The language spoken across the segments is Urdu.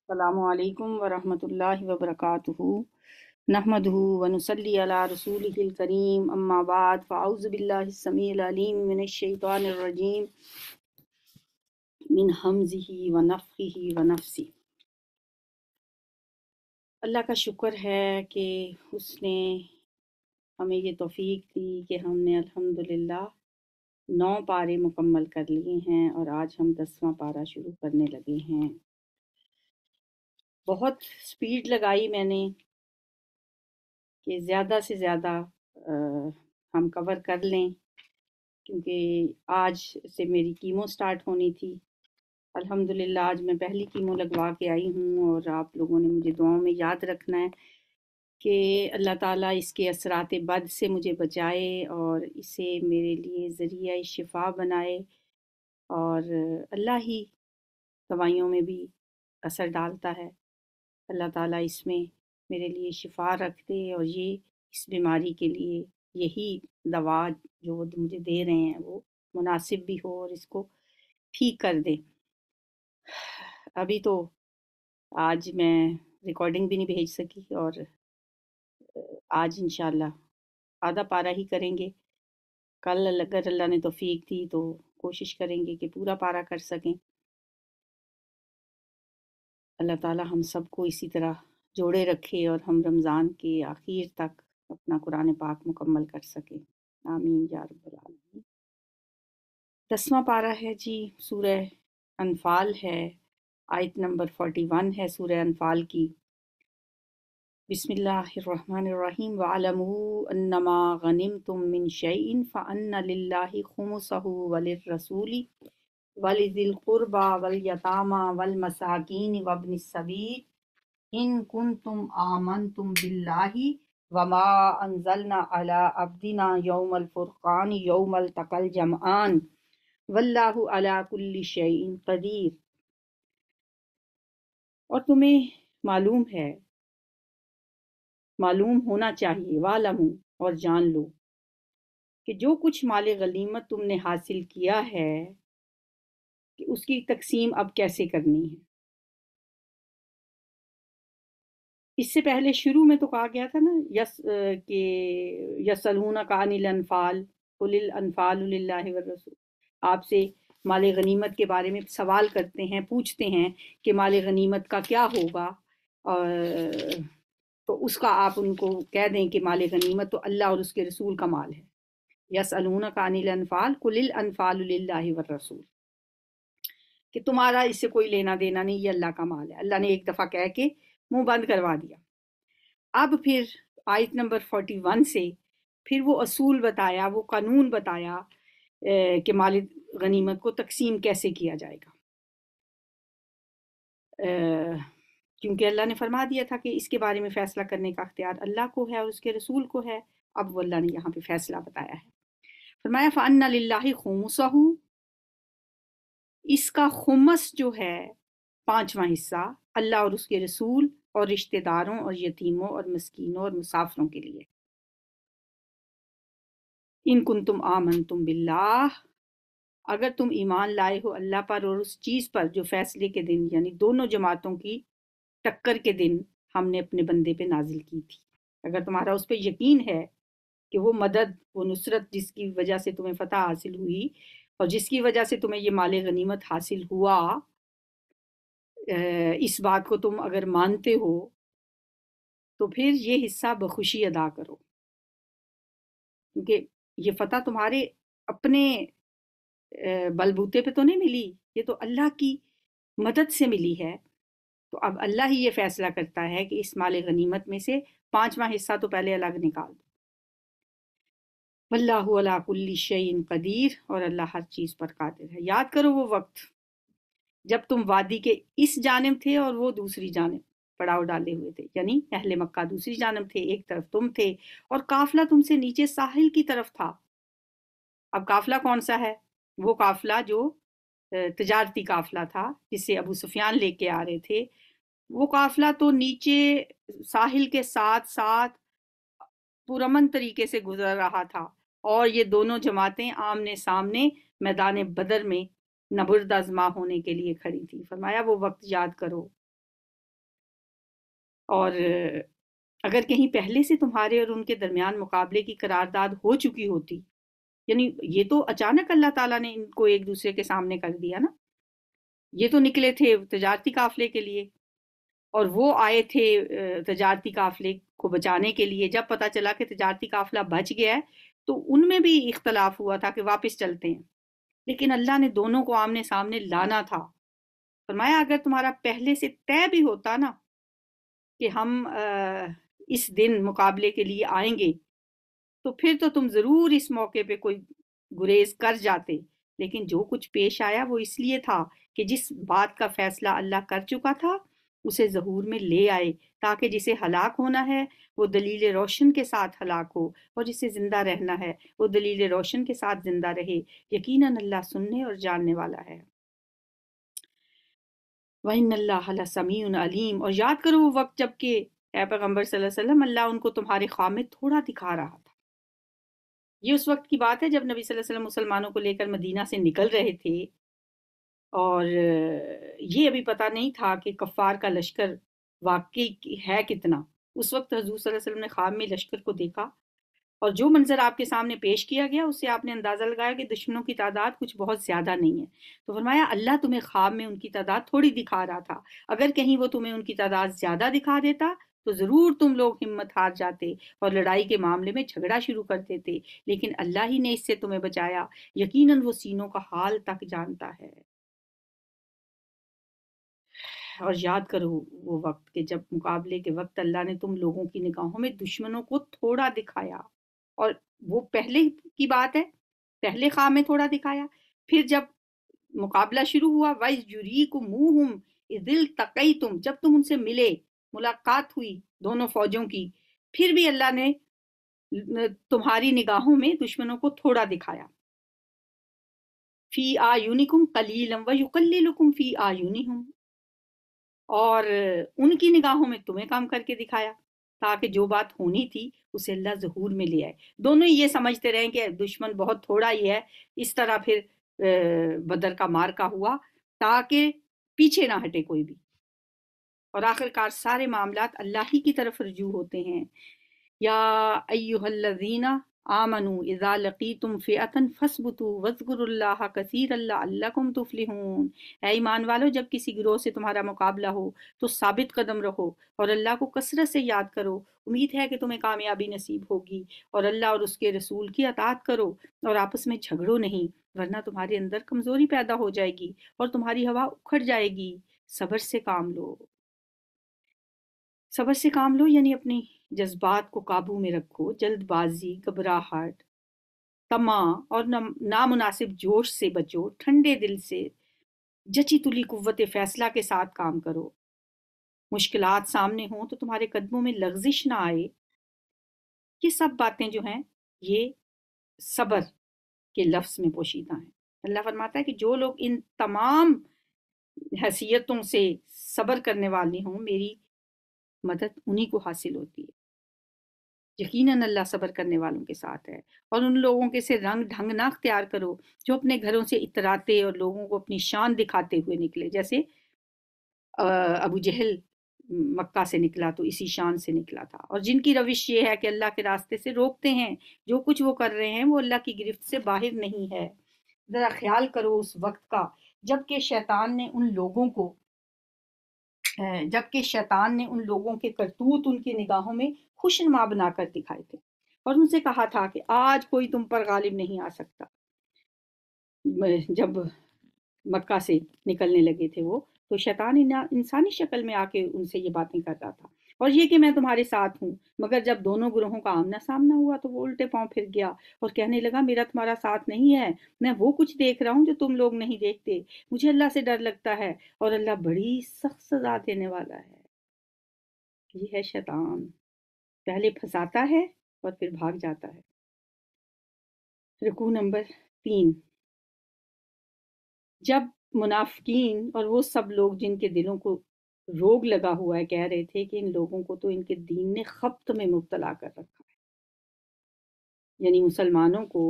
السلام علیکم ورحمۃ اللہ وبرکاتہ نحمدہ ونصلی علی رسولہ الکریم اما بعد فاعوذ باللہ السمیع العلیم من الشیطان الرجیم من حمزہ ونفخہ ونفثہ۔ اللہ کا شکر ہے کہ اس نے ہمیں یہ توفیق دی کہ ہم نے الحمدللہ 9 پارے مکمل کر لیے ہیں اور آج ہم 10واں پارہ شروع کرنے لگے ہیں۔ بہت سپیڈ لگائی میں نے کہ زیادہ سے زیادہ ہم کور کر لیں، کیونکہ آج سے میری کیمو سٹارٹ ہونی تھی۔ الحمدللہ آج میں پہلی کیمو لگوا کے آئی ہوں، اور آپ لوگوں نے مجھے دعاؤں میں یاد رکھنا ہے کہ اللہ تعالیٰ اس کے اثرات بد سے مجھے بچائے اور اسے میرے لیے ذریعہ شفا بنائے، اور اللہ ہی دوائیوں میں بھی اثر ڈالتا ہے۔ اللہ تعالیٰ اس میں میرے لیے شفا رکھ دے، اور یہ اس بیماری کے لیے یہی دوا جو وہ مجھے دے رہے ہیں وہ مناسب بھی ہو اور اس کو ٹھیک کر دے۔ ابھی تو آج میں ریکارڈنگ بھی نہیں بھیج سکی، اور آج انشاءاللہ آدھا پارہ ہی کریں گے۔ کل اگر اللہ نے توفیق دی تو کوشش کریں گے کہ پورا پارہ کر سکیں۔ اللہ تعالیٰ ہم سب کو اسی طرح جوڑے رکھے اور ہم رمضان کے آخر تک اپنا قرآن پاک مکمل کر سکیں، آمین یا رب العالمین۔ 10واں پارہ ہے جی، سورہ انفال ہے، آیت نمبر 41 ہے سورہ انفال کی۔ بسم اللہ الرحمن الرحیم وَاعْلَمُوا أَنَّمَا غَنِمْتُم مِّن شَيْءٍ فَأَنَّ لِلَّهِ خُمُسَهُ وَلِلرَّسُولِ وَلِذِي الْقُرْبَى وَالْيَتَامَى وَالْمَسَاكِينِ وَابْنِ السَّبِيلِ إِن كُنتُمْ آمَنتُم بِاللَّهِ وَمَا أَنزَلْنَا عَلَىٰ عَبْدِنَا يَوْمَ الْفُرْقَانِ يَوْمَ الْتَقَى الْجَمْعَانِ وَاللَّهُ عَلَىٰ كُلِّ شَيْءٍ قَدِيرٌ۔ اور تمہیں معلوم ہونا چاہیے، وَاعْلَمُوا، اور جان لو کہ جو کچھ مال غنیمت تم نے حاصل کیا ہے کہ اس کی تقسیم اب کیسے کرنی ہے۔ اس سے پہلے شروع میں تو کہا گیا تھا نا کہ یسألونک عن الانفال قل الانفال للہ والرسول، آپ سے مال غنیمت کے بارے میں سوال کرتے ہیں، پوچھتے ہیں کہ مال غنیمت کا کیا ہوگا، تو اس کا آپ ان کو کہہ دیں کہ مال غنیمت تو اللہ اور اس کے رسول کا مال ہے۔ یسألونک عن الانفال قل الانفال للہ والرسول، کہ تمہارا اس سے کوئی لینا دینا نہیں، یہ اللہ کا مال ہے۔ اللہ نے ایک دفعہ کہہ کے منہ بند کروا دیا۔ اب پھر آیت نمبر 41 سے پھر وہ اصول بتایا، وہ قانون بتایا کہ مال غنیمت کو تقسیم کیسے کیا جائے گا، کیونکہ اللہ نے فرما دیا تھا کہ اس کے بارے میں فیصلہ کرنے کا اختیار اللہ کو ہے اور اس کے رسول کو ہے۔ اب وہ اللہ نے یہاں پہ فیصلہ بتایا ہے، فرمایا فَأَنَّ لِلَّهِ خُمُسَهُ، اس کا خمس جو ہے 5واں حصہ اللہ اور اس کے رسول اور رشتہ داروں اور یتیموں اور مسکینوں اور مسافروں کے لیے۔ ان کنتم آمنتم باللہ، اگر تم ایمان لائے ہو اللہ پر اور اس چیز پر جو فیصلے کے دن، یعنی دونوں جماعتوں کی ٹکر کے دن ہم نے اپنے بندے پہ نازل کی تھی، اگر تمہارا اس پہ یقین ہے کہ وہ مدد، وہ نصرت جس کی وجہ سے تمہیں فتح حاصل ہوئی اور جس کی وجہ سے تمہیں یہ مال غنیمت حاصل ہوا، اس بات کو تم اگر مانتے ہو تو پھر یہ حصہ بخوشی ادا کرو، کیونکہ یہ فتح تمہارے اپنے بلبوتے پہ تو نہیں ملی، یہ تو اللہ کی مدد سے ملی ہے۔ تو اب اللہ ہی یہ فیصلہ کرتا ہے کہ اس مال غنیمت میں سے 5واں حصہ تو پہلے الگ نکال دو۔ واللہ علی کل شیء قدیر، اور اللہ ہر چیز پر قادر ہے۔ یاد کرو وہ وقت جب تم وادی کے اس جانب تھے اور وہ دوسری جانب پڑاؤ ڈالے ہوئے تھے، یعنی اہل مکہ دوسری جانب تھے، ایک طرف تم تھے، اور قافلہ تم سے نیچے ساحل کی طرف تھا۔ اب قافلہ کون سا ہے؟ وہ قافلہ جو تجارتی قافلہ تھا جس سے ابو سفیان لے کے آ رہے تھے، وہ قافلہ تو نیچے ساحل کے ساتھ ساتھ پرامن طریقے سے گزر رہا تھا، اور یہ دونوں جماعتیں آمنے سامنے میدان بدر میں نبرد آزما ہونے کے لیے کھڑی تھی۔ فرمایا وہ وقت یاد کرو اور اگر کہیں پہلے سے تمہارے اور ان کے درمیان مقابلے کی قرارداد ہو چکی ہوتی، یعنی یہ تو اچانک اللہ تعالیٰ نے ان کو ایک دوسرے کے سامنے کر دیا نا، یہ تو نکلے تھے تجارتی قافلے کے لیے اور وہ آئے تھے تجارتی قافلے کو بچانے کے لیے، جب پتہ چلا کہ تجارتی قافلہ بچ گیا ہے تو ان میں بھی اختلاف ہوا تھا کہ واپس چلتے ہیں، لیکن اللہ نے دونوں کو آمنے سامنے لانا تھا۔ فرمایا اگر تمہارا پہلے سے طے بھی ہوتا نا کہ ہم اس دن مقابلے کے لیے آئیں گے تو پھر تو تم ضرور اس موقع پہ کوئی گریز کر جاتے، لیکن جو کچھ پیش آیا وہ اس لیے تھا کہ جس بات کا فیصلہ اللہ کر چکا تھا اسے ظہور میں لے آئے، تاکہ جسے ہلاک ہونا ہے وہ دلیل روشن کے ساتھ ہلاک ہو، اور جسے زندہ رہنا ہے وہ دلیل روشن کے ساتھ زندہ رہے۔ یقیناً اللہ سننے اور جاننے والا ہے۔ وَإِنَّ اللَّهَ لَسَمِيعٌ عَلِيمٌ، اور یاد کرو وہ وقت جب کہ اے پیغمبر صلی اللہ علیہ وسلم اللہ ان کو تمہارے خواب میں تھوڑا دکھا رہا تھا۔ یہ اس وقت کی بات ہے جب نبی صلی اللہ علیہ وسلم مسلمانوں کو لے کر مدینہ سے نکل رہے تھے، اور یہ ابھی پتہ نہیں تھا کہ کفار کا لشکر واقعی ہے کتنا۔ اس وقت حضور صلی اللہ علیہ وسلم نے خواب میں لشکر کو دیکھا، اور جو منظر آپ کے سامنے پیش کیا گیا اس سے آپ نے اندازہ لگایا کہ دشمنوں کی تعداد کچھ بہت زیادہ نہیں ہے۔ تو فرمایا اللہ تمہیں خواب میں ان کی تعداد تھوڑی دکھا رہا تھا، اگر کہیں وہ تمہیں ان کی تعداد زیادہ دکھا دیتا تو ضرور تم لوگ ہمت ہار جاتے اور لڑائی کے معاملے میں جھگڑا شروع کر دیتے، لیکن اللہ ہی نے اس سے تمہیں بچایا، یقیناً وہ سینوں کا حال تک جانتا ہے۔ اور یاد کرو وہ وقت کہ جب مقابلے کے وقت اللہ نے تم لوگوں کی نگاہوں میں دشمنوں کو تھوڑا دکھایا، اور وہ پہلے کی بات ہے، پہلے خواب میں تھوڑا دکھایا، پھر جب مقابلہ شروع ہوا وَإِذْ يُرِيكُمُوهُمْ إِذِ الْتَقَيْتُمْ، جب تم ان سے ملے، ملاقات ہوئی دونوں فوجوں کی، پھر بھی اللہ نے تمہاری نگاہوں میں دشمنوں کو تھوڑا دکھایا۔ فِي أَعْيُنِكُمْ قَلِيلًا وَيُقَلِّلُكُمْ فِي أَعْيُنِهُمْ، اور ان کی نگاہوں میں تمہیں کام کر کے دکھایا تاکہ جو بات ہونی تھی اسے اللہ ظہور میں لے آئے۔ دونوں یہ سمجھتے رہیں کہ دشمن بہت تھوڑا ہی ہے، اس طرح پھر بدر کا مارکا ہوا تاکہ پیچھے نہ ہٹے کوئی بھی، اور آخر کار سارے معاملات اللہ ہی کی طرف رجوع ہوتے ہیں۔ یا ایہا الذین آمنوا اذا لقیتم فئۃ فاثبتوا واذکروا اللہ کثیرا لعلکم تفلحون، اے ایمان والو جب کسی گروہ سے تمہارا مقابلہ ہو تو ثابت قدم رہو اور اللہ کو کثرت سے یاد کرو، امید ہے کہ تمہیں کامیابی نصیب ہوگی، اور اللہ اور اس کے رسول کی اطاعت کرو اور آپس میں جھگڑو نہیں، ورنہ تمہارے اندر کمزوری پیدا ہو جائے گی اور تمہاری ہوا اکھڑ جائے گی۔ صبر سے کام لو، صبر سے کام لو یعنی اپنی جذبات کو قابو میں رکھو، جلد بازی، گھبراہٹ، طمع اور نامناسب جوش سے بچو، ٹھنڈے دل سے جچی تلی قوت فیصلہ کے ساتھ کام کرو۔ مشکلات سامنے ہوں تو تمہارے قدموں میں لغزش نہ آئے۔ یہ سب باتیں جو ہیں یہ صبر کے لفظ میں پوشیدہ ہیں۔ اللہ فرماتا ہے کہ جو لوگ ان تمام حیثیتوں سے صبر کرنے والے ہوں میری مدد انہی کو حاصل ہوتی ہے۔ یقیناً اللہ صبر کرنے والوں کے ساتھ ہے، اور ان لوگوں کے سے رنگ ڈھنگ نہ اختیار کرو جو اپنے گھروں سے اتراتے اور لوگوں کو اپنی شان دکھاتے ہوئے نکلے، جیسے ابو جہل مکہ سے نکلا تو اسی شان سے نکلا تھا، اور جن کی روش یہ ہے کہ اللہ کے راستے سے روکتے ہیں، جو کچھ وہ کر رہے ہیں وہ اللہ کی گرفت سے باہر نہیں ہے۔ ذرا خیال کرو اس وقت کا جبکہ شیطان نے ان لوگوں کے کرتوت ان کی نگاہوں میں خوشنما بنا کر دکھائے تھے، اور ان سے کہا تھا کہ آج کوئی تم پر غالب نہیں آ سکتا۔ جب مکہ سے نکلنے لگے تھے وہ، تو شیطان انسانی شکل میں آ کے ان سے یہ باتیں کر رہا تھا، اور یہ کہ میں تمہارے ساتھ ہوں، مگر جب دونوں گروہوں کا آمنا سامنا ہوا تو وہ الٹے پاؤں پھر گیا اور کہنے لگا میرا تمہارا ساتھ نہیں ہے، میں وہ کچھ دیکھ رہا ہوں جو تم لوگ نہیں دیکھتے، مجھے اللہ سے ڈر لگتا ہے اور اللہ بڑی سخت سزا دینے والا ہے۔ یہ ہے شیطان، پہلے پھنساتا ہے اور پھر بھاگ جاتا ہے۔ رکوع نمبر 3۔ جب منافقین اور وہ سب لوگ جن کے دلوں کو روگ لگا ہوا ہے کہہ رہے تھے کہ ان لوگوں کو تو ان کے دین نے خبط میں مبتلا کر رکھا ہے، یعنی مسلمانوں کو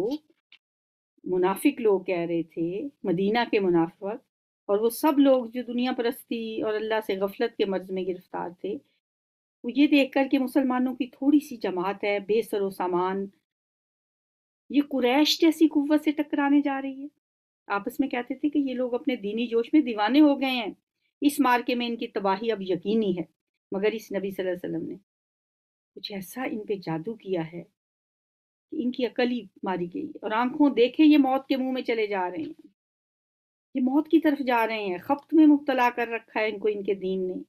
منافق لوگ کہہ رہے تھے، مدینہ کے منافق اور وہ سب لوگ جو دنیا پرستی اور اللہ سے غفلت کے مرض میں گرفتار تھے، وہ یہ دیکھ کر کہ مسلمانوں کی تھوڑی سی جماعت ہے بے سر و سامان، یہ قریش جیسی قوت سے ٹکرانے جا رہی ہے۔ آپس میں کہتے تھے کہ یہ لوگ اپنے دینی جوش میں دیوانے ہو گئے ہیں، اس مارکے میں ان کی تباہی اب یقینی ہے۔ مگر اس نبی صلی اللہ علیہ وسلم نے کچھ ایسا ان پہ جادو کیا ہے کہ ان کی عقل ہی ماری گئی، اور آنکھوں دیکھے یہ موت کے منہ میں چلے جا رہے ہیں، یہ موت کی طرف جا رہے ہیں، خبط میں مبتلا کر رکھا ہے ان کو ان کے دین نے۔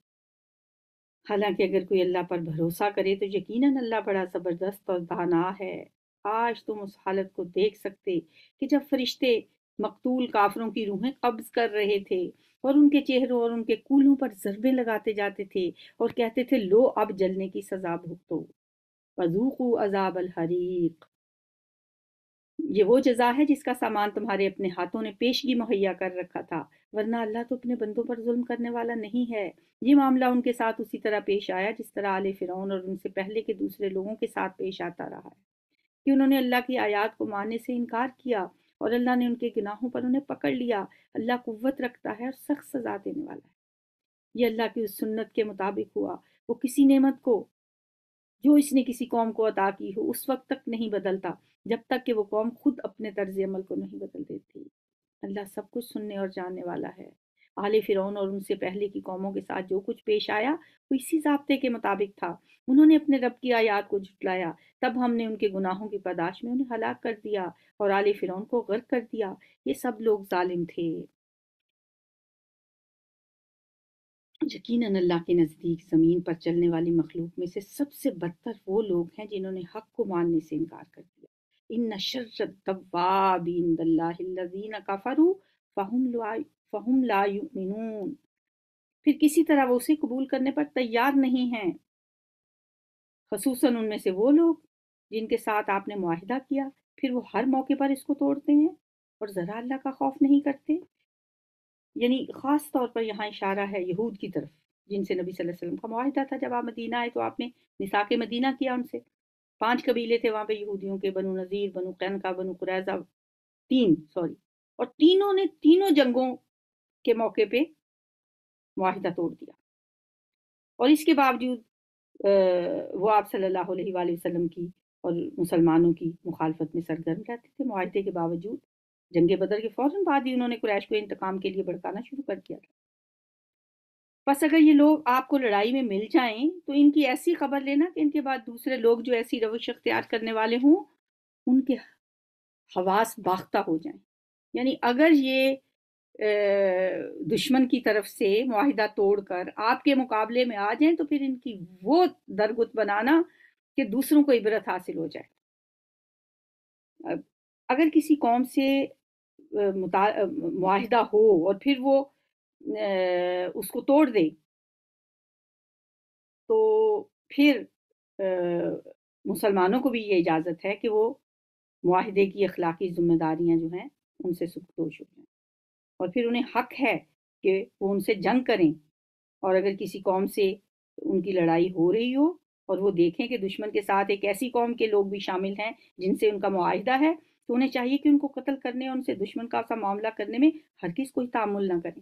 حالانکہ اگر کوئی اللہ پر بھروسہ کرے تو یقیناً اللہ بڑا زبردست اور دانا ہے۔ کاش تم اس حالت کو دیکھ سکتے کہ جب فرشتے مقتول کافروں کی روحیں قبض کر رہے تھے اور ان کے چہروں اور ان کے کولوں پر ضربیں لگاتے جاتے تھے اور کہتے تھے لو اب جلنے کی سزا بھگتو، وذوقوا عذاب الحریق۔ یہ وہ جزا ہے جس کا سامان تمہارے اپنے ہاتھوں نے پیشگی مہیا کر رکھا تھا، ورنہ اللہ تو اپنے بندوں پر ظلم کرنے والا نہیں ہے۔ یہ معاملہ ان کے ساتھ اسی طرح پیش آیا جس طرح آل فرعون اور ان سے پہلے کے دوسرے لوگوں کے ساتھ پیش آتا رہا ہے، کہ انہوں نے اللہ کی آیات کو ماننے سے انکار کیا اور اللہ نے ان کے گناہوں پر انہیں پکڑ لیا۔ اللہ قوت رکھتا ہے اور سخت سزا دینے والا ہے۔ یہ اللہ کی اس سنت کے مطابق ہوا، وہ کسی نعمت کو جو اس نے کسی قوم کو عطا کی ہو اس وقت تک نہیں بدلتا جب تک کہ وہ قوم خود اپنے طرز عمل کو نہیں بدل دیتی۔ اللہ سب کچھ سننے اور جاننے والا ہے۔ آل فرعون اور ان سے پہلے کی قوموں کے ساتھ جو کچھ پیش آیا وہ اسی ضابطے کے مطابق تھا۔ انہوں نے اپنے رب کی آیات کو جھٹلایا، تب ہم نے ان کے گناہوں کی پاداش میں انہیں ہلاک کر دیا اور آل فرعون کو غرق کر دیا۔ یہ سب لوگ ظالم تھے۔ یقیناً اللہ کے نزدیک زمین پر چلنے والی مخلوق میں سے سب سے بدتر وہ لوگ ہیں جنہوں نے حق کو ماننے سے انکار کر دیا۔ ان شر الدواب عند اللہ الذین کفروا فہم لا یؤمنون۔ پھر کسی طرح وہ اسے قبول کرنے پر تیار نہیں ہیں، خصوصاً ان میں سے وہ لوگ جن کے ساتھ آپ نے معاہدہ کیا، پھر وہ ہر موقع پر اس کو توڑتے ہیں اور ذرا اللہ کا خوف نہیں کرتے۔ یعنی خاص طور پر یہاں اشارہ ہے یہود کی طرف، جن سے نبی صلی اللہ علیہ وسلم کا معاہدہ تھا۔ جب آپ مدینہ آئے تو آپ نے نساء مدینہ کیا ان سے، 5 قبیلے تھے وہاں پہ یہودیوں کے، بنو نذیر، بنو قینقاع، بنو قریظہ، اور تینوں نے تینوں جنگوں کے موقع پہ معاہدہ توڑ دیا، اور اس کے باوجود وہ آپ صلی اللہ علیہ وآلہ وسلم کی اور مسلمانوں کی مخالفت میں سرگرم رہتے تھے۔ معاہدے کے باوجود جنگ بدر کے فوراً بعد ہی انہوں نے قریش کو انتقام کے لیے بھڑکانا شروع کر دیا تھا۔ بس اگر یہ لوگ آپ کو لڑائی میں مل جائیں تو ان کی ایسی خبر لینا کہ ان کے بعد دوسرے لوگ جو ایسی روش اختیار کرنے والے ہوں ان کے حواس باختہ ہو جائیں۔ یعنی اگر یہ دشمن کی طرف سے معاہدہ توڑ کر آپ کے مقابلے میں آ جائیں تو پھر ان کی وہ درگت بنانا کہ دوسروں کو عبرت حاصل ہو جائے۔ اگر کسی قوم سے معاہدہ ہو اور پھر وہ اس کو توڑ دے تو پھر مسلمانوں کو بھی یہ اجازت ہے کہ وہ معاہدے کی اخلاقی ذمہ داریاں جو ہیں ان سے سبکدوش ہو جائیں، اور پھر انہیں حق ہے کہ وہ ان سے جنگ کریں، اور اگر کسی قوم سے ان کی لڑائی ہو رہی ہو اور وہ دیکھیں کہ دشمن کے ساتھ ایک ایسی قوم کے لوگ بھی شامل ہیں جن سے ان کا معاہدہ ہے تو انہیں چاہیے کہ ان کو قتل کرنے اور ان سے دشمن کا سا معاملہ کرنے میں ہرگز کوئی تعامل نہ کریں۔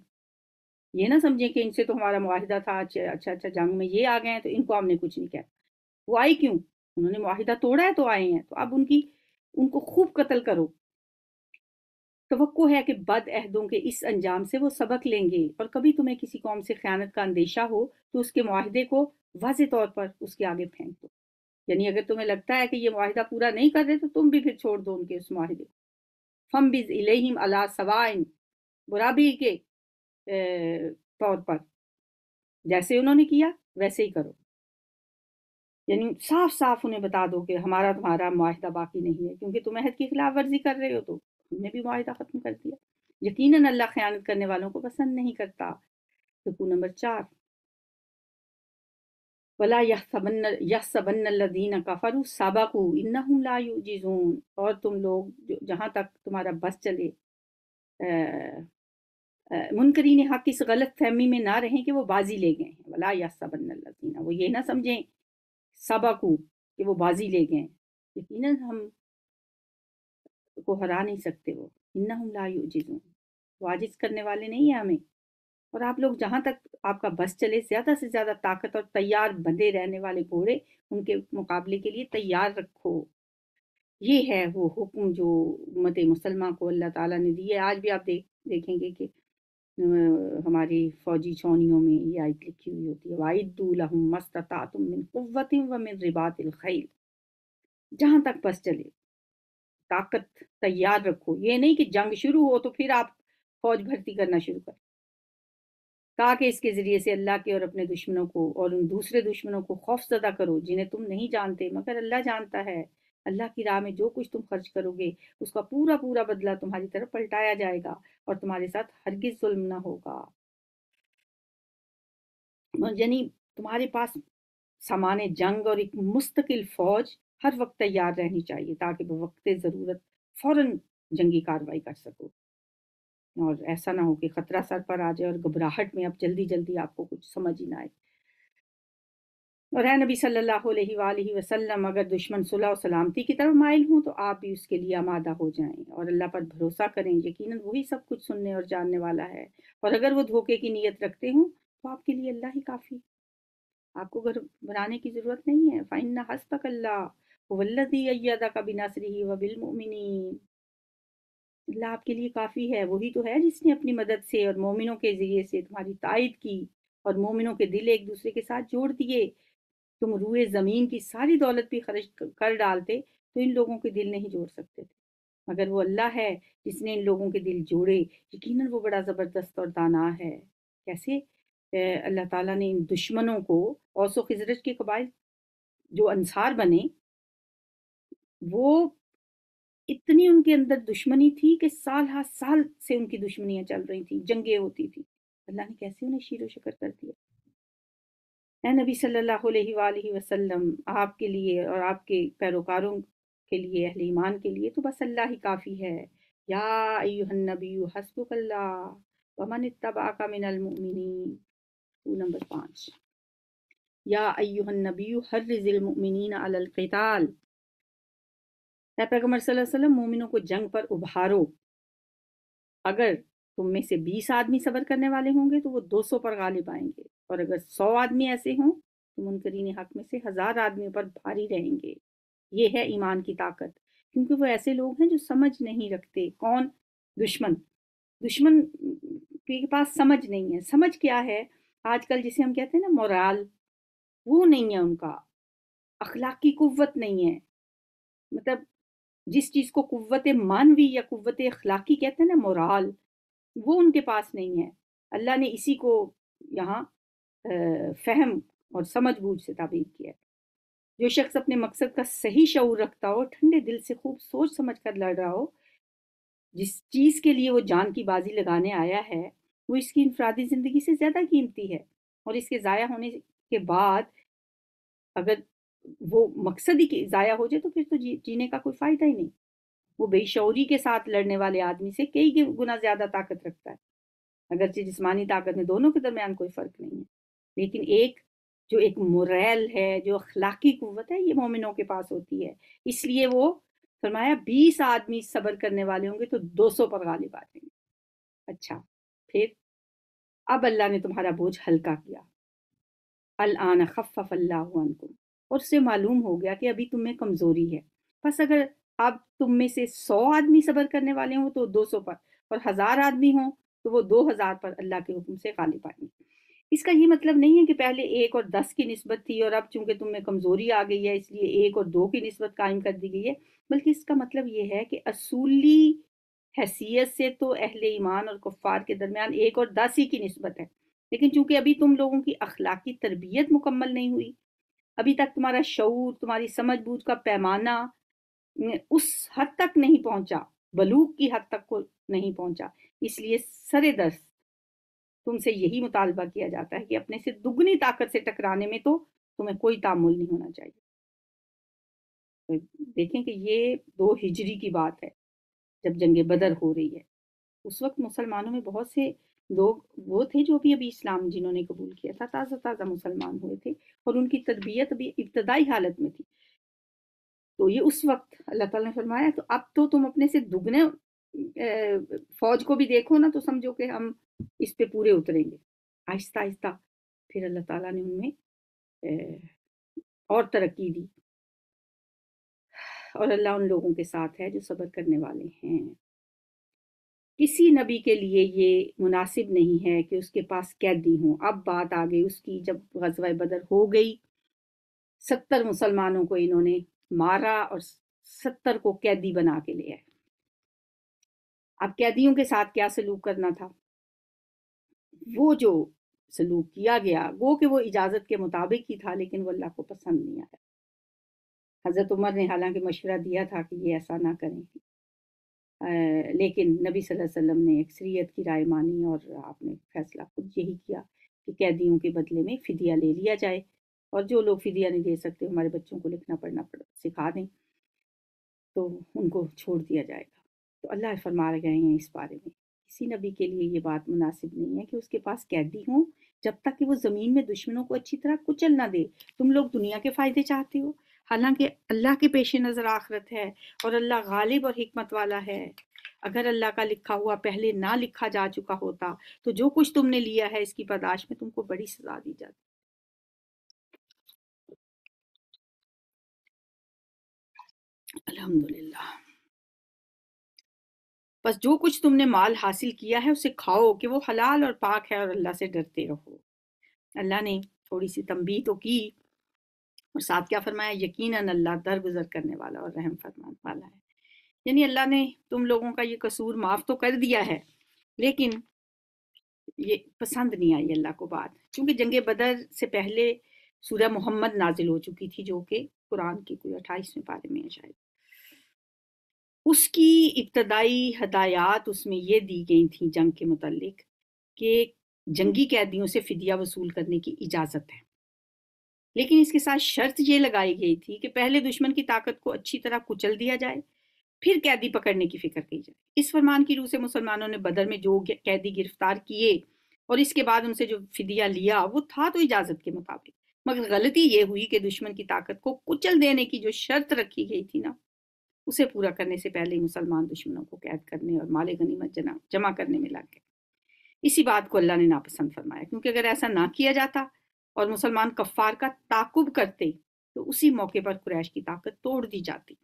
یہ نہ سمجھیں کہ ان سے تو ہمارا معاہدہ تھا، اچھا جنگ میں یہ آ گئے ہیں تو ان کو ہم نے کچھ نہیں کہا۔ وہ آئی کیوں؟ انہوں نے معاہدہ توڑا ہے تو آئے ہیں، تو اب ان کو خوب قتل کرو۔ توقع ہے کہ بد عہدوں کے اس انجام سے وہ سبق لیں گے، اور کبھی تمہیں کسی قوم سے خیانت کا اندیشہ ہو تو اس کے معاہدے کو واضح طور پر اس کے آگے پھینک دو۔ یعنی اگر تمہیں لگتا ہے کہ یہ معاہدہ پورا نہیں کر رہے تو تم بھی پھر چھوڑ دو ان کے اس معاہدے کو۔ فَمْبِذْ إِلَيْهِمْ عَلَىٰ سَوَاءٍ، برابری کے طور پر جیسے انہوں نے کیا ویسے ہی کرو۔ یعنی صاف صاف انہیں بتا دو کہ ہمارا تمہارا معاہدہ باقی نہیں ہے، کیونکہ تم عہد کی خلاف ورزی کر رہے ہو تو ہم نے بھی معاہدہ ختم کر دیا۔ یقیناً اللہ خیانت کرنے والوں کو پسند نہیں کرتا۔ رکوع نمبر 4۔ وَلَا يَحْسَبَنَّ الَّذِينَ كَفَرُوا سَبَقُوا إِنَّهُمْ لَا يُعْجِزُونَ۔ اور تم لوگ جہاں تک تمہارا بس چلے منکرین حق اس غلط فہمی میں نہ رہیں کہ وہ بازی لے گئے ہیں۔ وَلَا يَحْسَبَنَّ الَّذِينَ، وہ یہ نہ سمجھیں سبقوا کہ وہ بازی لے گئے ہیں، یقیناً ہم کو ہرا نہیں سکتے وہ، انہم لا یعجزون، وہ عاجز کرنے والے نہیں ہیں ہمیں۔ اور آپ لوگ جہاں تک آپ کا بس چلے زیادہ سے زیادہ طاقت اور تیار بندے رہنے والے گھوڑے ان کے مقابلے کے لیے تیار رکھو۔ یہ ہے وہ حکم جو امت مسلمہ کو اللہ تعالیٰ نے دی ہے۔ آج بھی آپ دیکھیں گے کہ ہماری فوجی چھاؤنیوں میں یہ آیت لکھی ہوئی ہوتی ہے، وَأَعِدُّوا لَهُم مَّا اسْتَطَعْتُم مِّن قُوَّةٍ وَمِن رِّبَاطِ الْخَيْلِ۔ جہاں تک بس چلے طاقت تیار رکھو، یہ نہیں کہ جنگ شروع ہو تو پھر آپ فوج بھرتی کرنا شروع کریں، تاکہ اس کے ذریعے سے اللہ کے اور اپنے دشمنوں کو اور ان دوسرے دشمنوں کو خوف زدہ کرو جنہیں تم نہیں جانتے مگر اللہ جانتا ہے۔ اللہ کی راہ میں جو کچھ تم خرچ کرو گے اس کا پورا پورا بدلہ تمہاری طرف پلٹایا جائے گا اور تمہارے ساتھ ہرگز ظلم نہ ہوگا۔ یعنی تمہارے پاس سامان جنگ اور ایک مستقل فوج ہر وقت تیار رہنی چاہیے تاکہ بوقت ضرورت فوراً جنگی کارروائی کر سکو، اور ایسا نہ ہو کہ خطرہ سر پر آ جائے اور گھبراہٹ میں اب جلدی جلدی آپ کو کچھ سمجھ ہی نہ آئے۔ اور اے نبی صلی اللہ علیہ وآلہ وسلم، اگر دشمن صلح و سلامتی کی طرف مائل ہوں تو آپ بھی اس کے لیے آمادہ ہو جائیں اور اللہ پر بھروسہ کریں، یقیناً وہی سب کچھ سننے اور جاننے والا ہے، اور اگر وہ دھوکے کی نیت رکھتے ہوں تو آپ کے لیے اللہ ہی کافی، آپ کو گھبرانے کی ضرورت نہیں ہے۔ فَإِنَّ حَسْبَكَ اللَّهُ هُوَ الَّذِي أَيَّدَكَ بِنَصْرِهِ وَبِالْمُؤْمِنِينَ۔ اللہ آپ کے لیے کافی ہے، وہی تو ہے جس نے اپنی مدد سے اور مومنوں کے ذریعے سے تمہاری تائید کی اور مومنوں کے دل ایک دوسرے کے ساتھ جوڑ دیے۔ تم روئے زمین کی ساری دولت بھی خرچ کر ڈالتے تو ان لوگوں کے دل نہیں جوڑ سکتے تھے، مگر وہ اللہ ہے جس نے ان لوگوں کے دل جوڑے، یقیناً وہ بڑا زبردست اور دانا ہے۔ کیسے اللہ تعالیٰ نے ان دشمنوں کو، اوس و خزرج کے قبائل جو انصار بنے، وہ اتنی ان کے اندر دشمنی تھی کہ سال ہر سال سے ان کی دشمنیاں چل رہی تھیں، جنگیں ہوتی تھیں، اللہ نے کیسے انہیں شیر و شکر کر دیا۔ اے نبی صلی اللہ علیہ وآلہ وسلم، آپ کے لیے اور آپ کے پیروکاروں کے لیے، اہل ایمان کے لیے تو بس اللہ ہی کافی ہے۔ یا ایھا النبی حسبک اللہ ومن اتبعک من المؤمنین، نمبر 5۔ یا ایھا النبی حرض المؤمنین علی القتال، اے پیغمبر صلی اللہ علیہ وسلم مومنوں کو جنگ پر ابھارو، اگر تم میں سے 20 آدمی صبر کرنے والے ہوں گے تو وہ 200 پر غالب آئیں گے، اور اگر 100 آدمی ایسے ہوں تو منکرین حق میں سے 1000 آدمیوں پر بھاری رہیں گے۔ یہ ہے ایمان کی طاقت، کیونکہ وہ ایسے لوگ ہیں جو سمجھ نہیں رکھتے۔ کون؟ دشمن۔ دشمن کے پاس سمجھ نہیں ہے۔ سمجھ کیا ہے؟ آج کل جسے ہم کہتے ہیں نا مورال، وہ نہیں ہے ان کا، اخلاقی قوت نہیں ہے، مطلب جس چیز کو قوت مانوی یا قوت اخلاقی کہتے ہیں نا، مورال، وہ ان کے پاس نہیں ہے۔ اللہ نے اسی کو یہاں فہم اور سمجھ بوجھ سے تعبیر کیا ہے۔ جو شخص اپنے مقصد کا صحیح شعور رکھتا ہو، ٹھنڈے دل سے خوب سوچ سمجھ کر لڑ رہا ہو، جس چیز کے لیے وہ جان کی بازی لگانے آیا ہے وہ اس کی انفرادی زندگی سے زیادہ قیمتی ہے، اور اس کے ضائع ہونے کے بعد اگر وہ مقصد ہی ضائع ہو جائے تو پھر تو جینے کا کوئی فائدہ ہی نہیں۔ وہ بے شعوری کے ساتھ لڑنے والے آدمی سے کئی گنا زیادہ طاقت رکھتا ہے، اگرچہ جسمانی طاقت میں دونوں کے درمیان کوئی فرق نہیں ہے، لیکن جو ایک موریل ہے، جو اخلاقی قوت ہے، یہ مومنوں کے پاس ہوتی ہے۔ اس لیے وہ فرمایا 20 آدمی صبر کرنے والے ہوں گے تو 200 پر غالب آ جائیں گے۔ اچھا، پھر اب اللہ نے تمہارا بوجھ ہلکا کیا، الآن خفف اللہ عنکم، اور اس سے معلوم ہو گیا کہ ابھی تم میں کمزوری ہے، پس اگر اب تم میں سے 100 آدمی صبر کرنے والے ہوں تو 200 پر، اور 1000 آدمی ہوں تو وہ 2000 پر اللہ کے حکم سے غالب آئیں گے۔ اس کا یہ مطلب نہیں ہے کہ پہلے 1 اور 10 کی نسبت تھی اور اب چونکہ تم میں کمزوری آ گئی ہے اس لیے 1 اور 2 کی نسبت قائم کر دی گئی ہے، بلکہ اس کا مطلب یہ ہے کہ اصولی حیثیت سے تو اہل ایمان اور کفار کے درمیان 1 اور 10 ہی کی نسبت ہے، لیکن چونکہ ابھی تم لوگوں کی اخلاقی تربیت مکمل نہیں ہوئی، ابھی تک تمہارا شعور، تمہاری سمجھ بوجھ کا پیمانہ اس حد تک نہیں پہنچا، بلوغ کی حد تک کو نہیں پہنچا، اس لیے سرے دست تم سے یہی مطالبہ کیا جاتا ہے کہ اپنے سے دگنی طاقت سے ٹکرانے میں تو تمہیں کوئی تعامل نہیں ہونا چاہیے۔ دیکھیں کہ یہ 2 ہجری کی بات ہے جب جنگ بدر ہو رہی ہے، اس وقت مسلمانوں میں بہت سے لوگ وہ تھے جو ابھی اسلام جنہوں نے قبول کیا تھا، تازہ تازہ مسلمان ہوئے تھے اور ان کی تربیت ابھی ابتدائی حالت میں تھی۔ تو یہ اس وقت اللہ تعالیٰ نے فرمایا تو اب تو تم اپنے سے دگنے فوج کو بھی دیکھو نا تو سمجھو کہ ہم اس پہ پورے اتریں گے آہستہ آہستہ. پھر اللہ تعالیٰ نے ان میں اور ترقی دی، اور اللہ ان لوگوں کے ساتھ ہے جو صبر کرنے والے ہیں. کسی نبی کے لیے یہ مناسب نہیں ہے کہ اس کے پاس قیدی ہوں. اب بات آ گئی اس کی، جب غزوہ بدر ہو گئی، 70 مسلمانوں کو انہوں نے مارا اور 70 کو قیدی بنا کے لے آئے. اب قیدیوں کے ساتھ کیا سلوک کرنا تھا؟ وہ جو سلوک کیا گیا وہ کہ وہ اجازت کے مطابق ہی تھا، لیکن وہ اللہ کو پسند نہیں آیا. حضرت عمر نے حالانکہ مشورہ دیا تھا کہ یہ ایسا نہ کریں، لیکن نبی صلی اللہ علیہ وسلم نے اکثریت کی رائے مانی اور آپ نے فیصلہ خود یہی کیا کہ قیدیوں کے بدلے میں فدیہ لے لیا جائے، اور جو لوگ فدیہ نہیں دے سکتے ہمارے بچوں کو لکھنا پڑھنا سکھا دیں تو ان کو چھوڑ دیا جائے گا. تو اللہ فرما گئے ہیں اس بارے میں کسی نبی کے لیے یہ بات مناسب نہیں ہے کہ اس کے پاس قیدی ہوں جب تک کہ وہ زمین میں دشمنوں کو اچھی طرح کچل نہ دے. تم لوگ دنیا کے فائدے چاہتے ہو، حالانکہ اللہ کے پیش نظر آخرت ہے اور اللہ غالب اور حکمت والا ہے. اگر اللہ کا لکھا ہوا پہلے نہ لکھا جا چکا ہوتا تو جو کچھ تم نے لیا ہے اس کی پاداش میں تم کو بڑی سزا دی جاتی. الحمدللہ. بس جو کچھ تم نے مال حاصل کیا ہے اسے کھاؤ کہ وہ حلال اور پاک ہے، اور اللہ سے ڈرتے رہو. اللہ نے تھوڑی سی تنبیہ تو کی اور ساتھ کیا فرمایا؟ یقیناً اللہ درگزر کرنے والا اور رحم فرمان والا ہے. یعنی اللہ نے تم لوگوں کا یہ قصور معاف تو کر دیا ہے، لیکن یہ پسند نہیں آئی اللہ کو بات، کیونکہ جنگ بدر سے پہلے سورہ محمد نازل ہو چکی تھی جو کہ قرآن کی کوئی 28ویں پارے میں ہے شاید. اس کی ابتدائی ہدایات اس میں یہ دی گئی تھیں جنگ کے متعلق کہ جنگی قیدیوں سے فدیہ وصول کرنے کی اجازت ہے، لیکن اس کے ساتھ شرط یہ لگائی گئی تھی کہ پہلے دشمن کی طاقت کو اچھی طرح کچل دیا جائے، پھر قیدی پکڑنے کی فکر کی جائے. اس فرمان کی روح سے مسلمانوں نے بدر میں جو قیدی گرفتار کیے اور اس کے بعد ان سے جو فدیہ لیا وہ تھا تو اجازت کے مطابق، مگر غلطی یہ ہوئی کہ دشمن کی طاقت کو کچل دینے کی جو شرط رکھی گئی تھی نا، اسے پورا کرنے سے پہلے ہی مسلمان دشمنوں کو قید کرنے اور مال غنیمت جمع کرنے میں لگ گئے. اسی بات کو اللہ نے ناپسند فرمایا، کیونکہ اگر ایسا نہ کیا جاتا اور مسلمان کفار کا تعاقب کرتے تو اسی موقع پر قریش کی طاقت توڑ دی جاتی.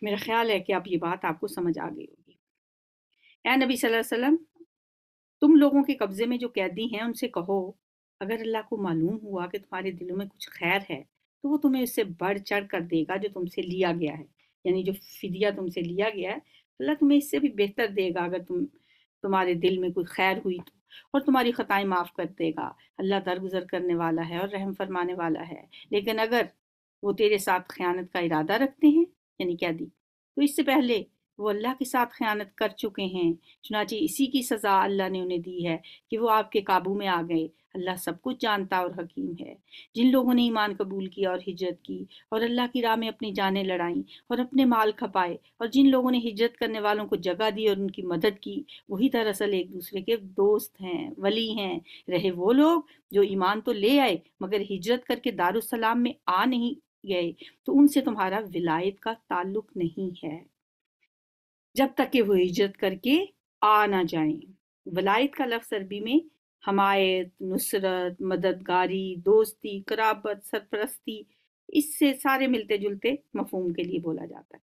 میرا خیال ہے کہ اب یہ بات آپ کو سمجھ آ گئی ہوگی. اے نبی صلی اللہ علیہ وسلم، تم لوگوں کے قبضے میں جو قیدی ہیں ان سے کہو اگر اللہ کو معلوم ہوا کہ تمہارے دلوں میں کچھ خیر ہے تو وہ تمہیں اس سے بڑھ چڑھ کر دے گا جو تم سے لیا گیا ہے. یعنی جو فدیہ تم سے لیا گیا ہے اللہ تمہیں اس سے بھی بہتر دے گا اگر تمہارے دل میں کوئی خیر ہوئی تو، اور تمہاری خطائیں معاف کر دے گا. اللہ درگزر کرنے والا ہے اور رحم فرمانے والا ہے. لیکن اگر وہ تیرے ساتھ خیانت کا ارادہ رکھتے ہیں یعنی قیدی، تو اس سے پہلے وہ اللہ کے ساتھ خیانت کر چکے ہیں، چنانچہ اسی کی سزا اللہ نے انہیں دی ہے کہ وہ آپ کے قابو میں آ گئے. اللہ سب کچھ جانتا اور حکیم ہے. جن لوگوں نے ایمان قبول کیا اور ہجرت کی اور اللہ کی راہ میں اپنی جانیں لڑائیں اور اپنے مال کھپائے، اور جن لوگوں نے ہجرت کرنے والوں کو جگہ دی اور ان کی مدد کی، وہی دراصل ایک دوسرے کے دوست ہیں، ولی ہیں. رہے وہ لوگ جو ایمان تو لے آئے مگر ہجرت کر کے دارالسلام میں آ نہیں گئے تو ان سے تمہارا ولایت کا تعلق نہیں ہے جب تک کہ وہ ہجرت کر کے آ نہ جائیں. ولایت کا لفظ عربی میں حمایت، نصرت، مددگاری، دوستی، قرابت، سرپرستی، اس سے سارے ملتے جلتے مفہوم کے لیے بولا جاتا ہے.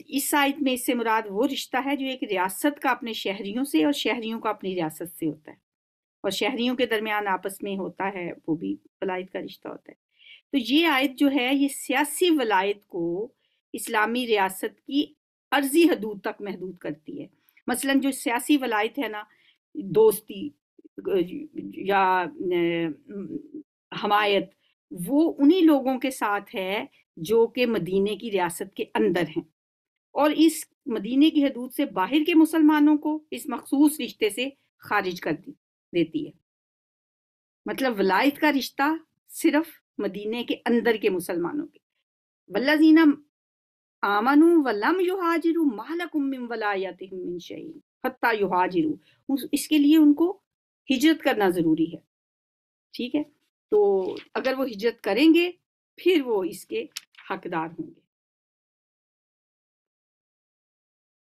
اس آیت میں اس سے مراد وہ رشتہ ہے جو ایک ریاست کا اپنے شہریوں سے اور شہریوں کا اپنی ریاست سے ہوتا ہے، اور شہریوں کے درمیان آپس میں ہوتا ہے وہ بھی ولایت کا رشتہ ہوتا ہے. تو یہ آیت جو ہے یہ سیاسی ولایت کو اسلامی ریاست کی عرضی حدود تک محدود کرتی ہے. مثلا جو سیاسی ولایت ہے نا، دوستی یا حمایت، وہ انہی لوگوں کے ساتھ ہے جو کہ مدینے کی ریاست کے اندر ہیں، اور اس مدینے کی حدود سے باہر کے مسلمانوں کو اس مخصوص رشتے سے خارج کر دیتی ہے. مطلب ولایت کا رشتہ صرف مدینے کے اندر کے مسلمانوں کے. والذین آمنوا ولم یہاجروا ما لکم من ولایتہم من شیء حتی یہاجروا، اس کے لیے ان کو ہجرت کرنا ضروری ہے. ٹھیک ہے، تو اگر وہ ہجرت کریں گے پھر وہ اس کے حقدار ہوں گے.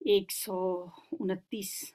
129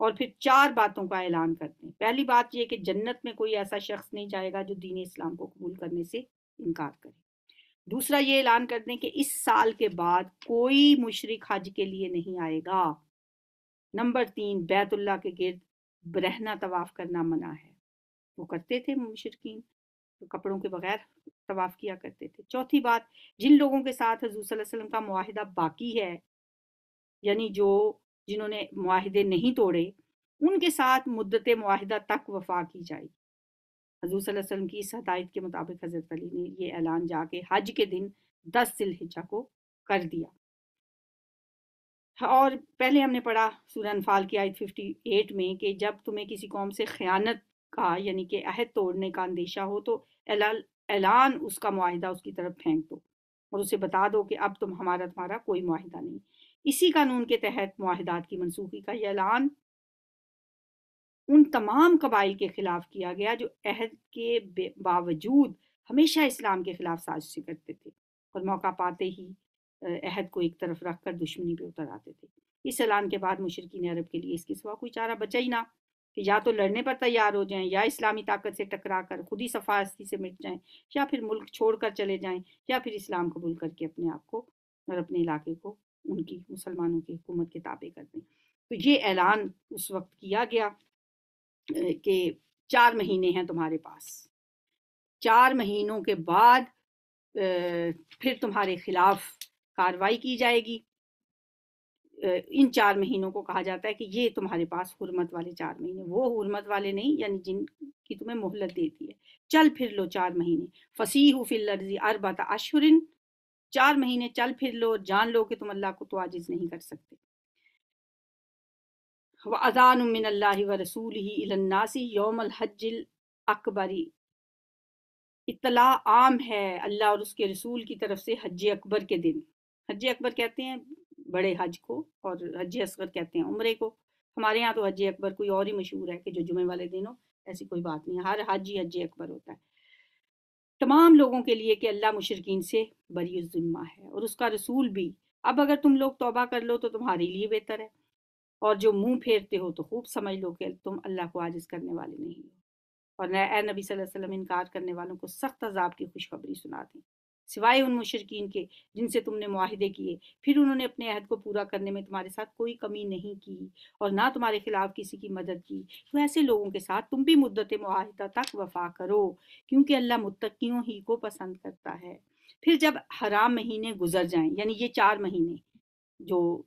اور پھر 4 باتوں کا اعلان کرتے ہیں۔ پہلی بات یہ کہ جنت میں کوئی ایسا شخص نہیں جائے گا جو دین اسلام کو قبول کرنے سے انکار کرے۔ دوسرا یہ اعلان کر دیں کہ اس سال کے بعد کوئی مشرک حج کے لیے نہیں آئے گا۔ نمبر 3، بیت اللہ کے گرد برہنہ طواف کرنا منع ہے۔ وہ کرتے تھے مشرکین، کپڑوں کے بغیر طواف کیا کرتے تھے۔ چوتھی بات، جن لوگوں کے ساتھ حضور صلی اللہ علیہ وسلم کا معاہدہ باقی ہے، یعنی جنہوں نے معاہدے نہیں توڑے، ان کے ساتھ مدت معاہدہ تک وفا کی جائے۔ حضور صلی اللہ علیہ وسلم کی اس ہدایت کے مطابق حضرت علی نے یہ اعلان جا کے حج کے دن 10 ذی الحجہ کو کر دیا۔ اور پہلے ہم نے پڑھا سورہ انفال کی آیت 58 میں کہ جب تمہیں کسی قوم سے خیانت کا یعنی کہ عہد توڑنے کا اندیشہ ہو تو اعلان اس کا معاہدہ اس کی طرف پھینک دو اور اسے بتا دو کہ اب تمہارا کوئی معاہدہ نہیں۔ اسی قانون کے تحت معاہدات کی منسوخی کا یہ اعلان ان تمام قبائل کے خلاف کیا گیا جو عہد کے باوجود ہمیشہ اسلام کے خلاف سازشیں کرتے تھے اور موقع پاتے ہی عہد کو ایک طرف رکھ کر دشمنی پہ اتر آتے تھے۔ اس اعلان کے بعد مشرکین عرب کے لیے اس کے سوا کوئی چارہ بچا ہی نہ کہ یا تو لڑنے پر تیار ہو جائیں، یا اسلامی طاقت سے ٹکرا کر خود ہی صفاستی سے مٹ جائیں، یا پھر ملک چھوڑ کر چلے جائیں، یا پھر اسلام قبول کر کے اپنے آپ کو اور اپنے علاقے کو ان کی مسلمانوں کی حکومت کے تابع کر دیں۔ تو یہ اعلان اس وقت کیا گیا کہ 4 مہینے ہیں تمہارے پاس، 4 مہینوں کے بعد پھر تمہارے خلاف کاروائی کی جائے گی۔ ان 4 مہینوں کو کہا جاتا ہے کہ یہ تمہارے پاس حرمت والے 4 مہینے، وہ حرمت والے نہیں یعنی جن کی تمہیں مہلت دیتی ہے۔ چل پھر لو 4 مہینے، فسیحوا فی الارض 4 اشہر، 4 مہینے چل پھر لو، جان لو کہ تم اللہ کو تو عاجز نہیں کر سکتے۔ وَأَذَانٌ مِّنَ اللَّهِ وَرَسُولِهِ إِلَى النَّاسِ يَوْمَ الْحَجِّ الْأَكْبَرِ، اطلاع عام ہے اللہ اور اس کے رسول کی طرف سے حج اکبر کے دن۔ حج اکبر کہتے ہیں بڑے حج کو، اور حج اصغر کہتے ہیں عمرے کو۔ ہمارے ہاں تو حج اکبر کوئی اور ہی مشہور ہے کہ جو جمعے والے دن ہو، ایسی کوئی بات نہیں، ہر حج ہی حج اکبر ہوتا ہے تمام لوگوں کے لیے کہ اللہ مشرکین سے بری الذمہ ہے اور اس کا رسول بھی۔ اب اگر تم لوگ توبہ کر لو تو تمہارے لیے بہتر ہے، اور جو منہ پھیرتے ہو تو خوب سمجھ لو کہ تم اللہ کو عاجز کرنے والے نہیں ہو، اور اے نبی صلی اللہ علیہ وسلم انکار کرنے والوں کو سخت عذاب کی خوشخبری سنا دیں، سوائے ان مشرکین کے جن سے تم نے معاہدے کیے، پھر انہوں نے اپنے عہد کو پورا کرنے میں تمہارے ساتھ کوئی کمی نہیں کی اور نہ تمہارے خلاف کسی کی مدد کی، تو ایسے لوگوں کے ساتھ تم بھی مدت معاہدہ تک وفا کرو، کیونکہ اللہ متقیوں ہی کو پسند کرتا ہے۔ پھر جب حرام مہینے گزر جائیں، یعنی یہ 4 مہینے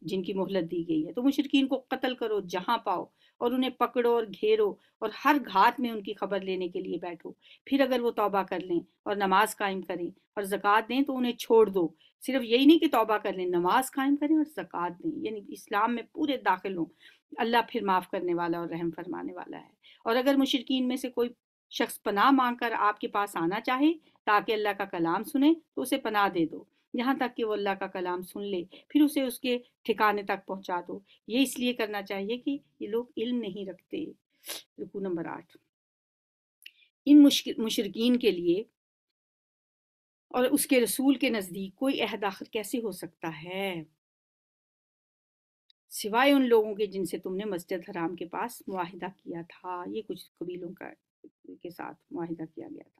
جن کی مہلت دی گئی ہے، تو مشرکین کو قتل کرو جہاں پاؤ، اور انہیں پکڑو اور گھیرو اور ہر گھات میں ان کی خبر لینے کے لیے بیٹھو۔ پھر اگر وہ توبہ کر لیں اور نماز قائم کریں اور زکوٰۃ دیں تو انہیں چھوڑ دو۔ صرف یہی نہیں کہ توبہ کر لیں، نماز قائم کریں اور زکوٰۃ دیں، یعنی اسلام میں پورے داخل ہوں۔ اللہ پھر معاف کرنے والا اور رحم فرمانے والا ہے۔ اور اگر مشرکین میں سے کوئی شخص پناہ مانگ کر آپ کے پاس آنا چاہے تاکہ اللہ کا کلام سنے تو اسے پناہ دے دو، یہاں تک کہ وہ اللہ کا کلام سن لے، پھر اسے اس کے ٹھکانے تک پہنچا دو۔ یہ اس لیے کرنا چاہیے کہ یہ لوگ علم نہیں رکھتے۔ رکوع نمبر 8، ان مشرکین کے لیے اور اس کے رسول کے نزدیک کوئی عہد آخر کیسے ہو سکتا ہے سوائے ان لوگوں کے جن سے تم نے مسجد حرام کے پاس معاہدہ کیا تھا۔ یہ کچھ قبیلوں کے ساتھ معاہدہ کیا گیا تھا۔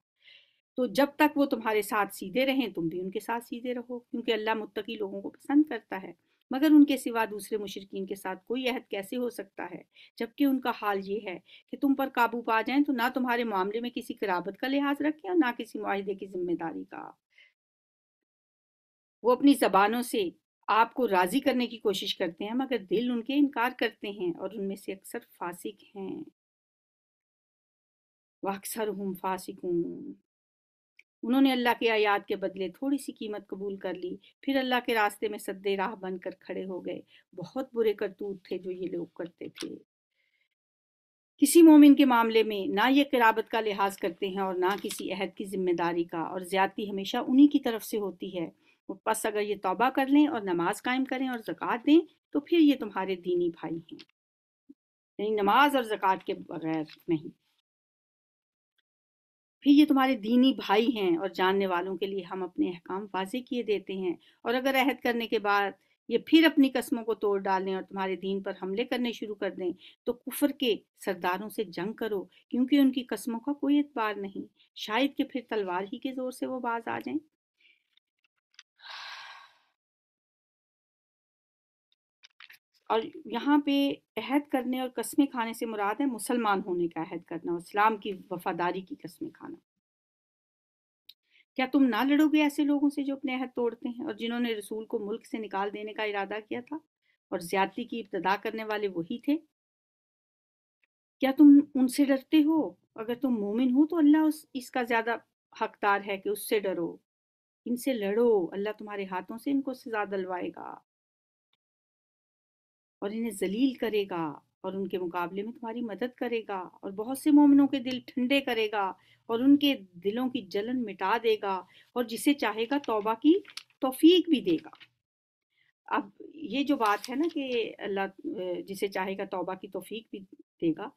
تو جب تک وہ تمہارے ساتھ سیدھے رہیں تم بھی ان کے ساتھ سیدھے رہو، کیونکہ اللہ متقی لوگوں کو پسند کرتا ہے۔ مگر ان کے سوا دوسرے مشرکین کے ساتھ کوئی عہد کیسے ہو سکتا ہے جبکہ ان کا حال یہ ہے کہ تم پر قابو پا جائیں تو نہ تمہارے معاملے میں کسی قرابت کا لحاظ رکھیں اور نہ کسی معاہدے کی ذمہ داری کا۔ وہ اپنی زبانوں سے آپ کو راضی کرنے کی کوشش کرتے ہیں مگر دل ان کے انکار کرتے ہیں، اور ان میں سے اکثر فاسق ہیں۔ وَأَكْثَرُهُمْ فَاسِقُونَ، انہوں نے اللہ کی آیات کے بدلے تھوڑی سی قیمت قبول کر لی، پھر اللہ کے راستے میں سدے راہ بن کر کھڑے ہو گئے۔ بہت برے کرتوت تھے جو یہ لوگ کرتے تھے۔ کسی مومن کے معاملے میں نہ یہ قرابت کا لحاظ کرتے ہیں اور نہ کسی عہد کی ذمہ داری کا، اور زیادتی ہمیشہ انہی کی طرف سے ہوتی ہے۔ پس اگر یہ توبہ کر لیں اور نماز قائم کریں اور زکوٰۃ دیں تو پھر یہ تمہارے دینی بھائی ہیں، یعنی نماز اور زکوٰۃ کے بغیر نہیں، پھر یہ تمہارے دینی بھائی ہیں، اور جاننے والوں کے لیے ہم اپنے احکام واضح کیے دیتے ہیں۔ اور اگر عہد کرنے کے بعد یہ پھر اپنی قسموں کو توڑ ڈالیں اور تمہارے دین پر حملے کرنے شروع کر دیں تو کفر کے سرداروں سے جنگ کرو، کیونکہ ان کی قسموں کا کوئی اعتبار نہیں، شاید کہ پھر تلوار ہی کے زور سے وہ باز آ جائیں۔ اور یہاں پہ عہد کرنے اور قسمیں کھانے سے مراد ہے مسلمان ہونے کا عہد کرنا اور اسلام کی وفاداری کی قسمیں کھانا۔ کیا تم نہ لڑو گے ایسے لوگوں سے جو اپنے عہد توڑتے ہیں اور جنہوں نے رسول کو ملک سے نکال دینے کا ارادہ کیا تھا، اور زیادتی کی ابتدا کرنے والے وہی تھے؟ کیا تم ان سے ڈرتے ہو؟ اگر تم مومن ہو تو اللہ اس کا زیادہ حقدار ہے کہ اس سے ڈرو۔ ان سے لڑو، اللہ تمہارے ہاتھوں سے ان کو سزا دلوائے گا اور انہیں ذلیل کرے گا اور ان کے مقابلے میں تمہاری مدد کرے گا اور بہت سے مومنوں کے دل ٹھنڈے کرے گا اور ان کے دلوں کی جلن مٹا دے گا اور جسے چاہے گا توبہ کی توفیق بھی دے گا۔ اب یہ جو بات ہے نا کہ اللہ جسے چاہے گا توبہ کی توفیق بھی دے گا،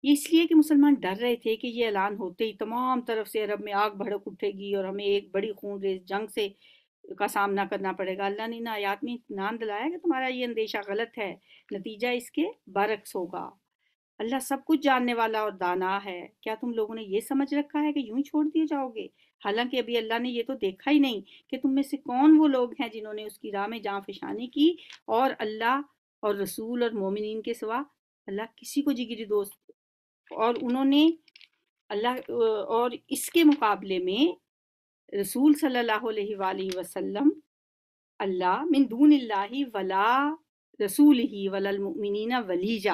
یہ اس لیے کہ مسلمان ڈر رہے تھے کہ یہ اعلان ہوتے ہی تمام طرف سے عرب میں آگ بھڑک اٹھے گی اور ہمیں ایک بڑی خون ریز جنگ سے کا سامنا کرنا پڑے گا۔ اللہ نے ان آیات میں اطمینان دلایا کہ تمہارا یہ اندیشہ غلط ہے، نتیجہ اس کے برعکس ہوگا۔ اللہ سب کچھ جاننے والا اور دانا ہے۔ کیا تم لوگوں نے یہ سمجھ رکھا ہے کہ یوں ہی چھوڑ دیے جاؤ گے؟ حالانکہ ابھی اللہ نے یہ تو دیکھا ہی نہیں کہ تم میں سے کون وہ لوگ ہیں جنہوں نے اس کی راہ میں جاں فشانی کی اور اللہ اور رسول اور مومنین کے سوا اللہ کسی کو جگری دوست، اور انہوں نے اللہ اور اس کے مقابلے میں رسول صلی اللہ علیہ وآلہ وسلم اللہ من دون اللہ ولا رسول ہی ولا المؤمنین ولیجا،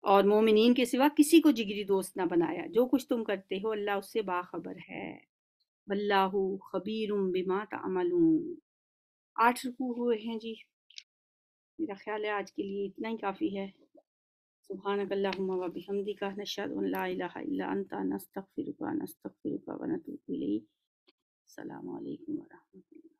اور مومنین کے سوا کسی کو جگری دوست نہ بنایا۔ جو کچھ تم کرتے ہو اللہ اس سے باخبر ہے، واللہ خبیر بما تعملون۔ 8 رکوع ہوئے ہیں جی، میرا خیال ہے آج کے لیے اتنا ہی کافی ہے۔ سبحانک اللہم و بحمدک نشہد ان لا الہ الا انت نستغفرک و نتوب الیک۔ السلام علیکم ورحمۃ اللہ۔